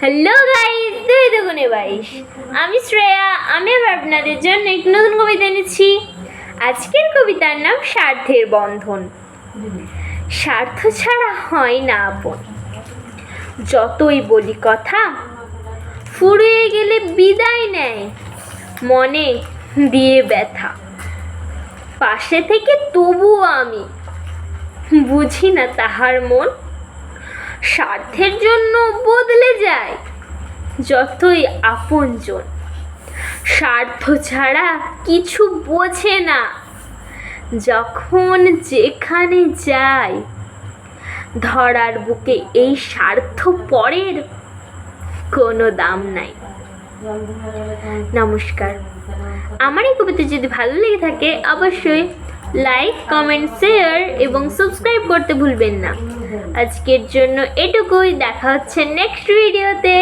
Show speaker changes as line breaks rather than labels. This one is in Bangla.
হ্যালো গাইস, 2 × 22 আমি শ্রেয়া। আমি আবার আপনাদের জন্য একটি নতুন কবিতা এনেছি। আজকের কবিতার নাম স্বার্থের বন্ধন। স্বার্থ ছাড়া হয় না আপন, যতই বলি কথা ফুরিয়ে গেলে বিদায় নেয় মনে দিয়ে ব্যথা। পাশে থেকে তবুও আমি বুঝি না তাহার মন। স্বার্থের জন্য বদলে যায় যতই আপনজন। স্বার্থ ছাড়া কিছু বোঝে না, যখন যেখানে যায় ধরার বুকে এই স্বার্থ পরের কোনো দাম নাই। নমস্কার। আমার এই কবিতা যদি ভালো লেগে থাকে অবশ্যই লাইক, কমেন্ট, শেয়ার এবং সাবস্ক্রাইব করতে ভুলবেন না। আজকের জন্য এটুকুই। দেখা হচ্ছে নেক্সট ভিডিওতে।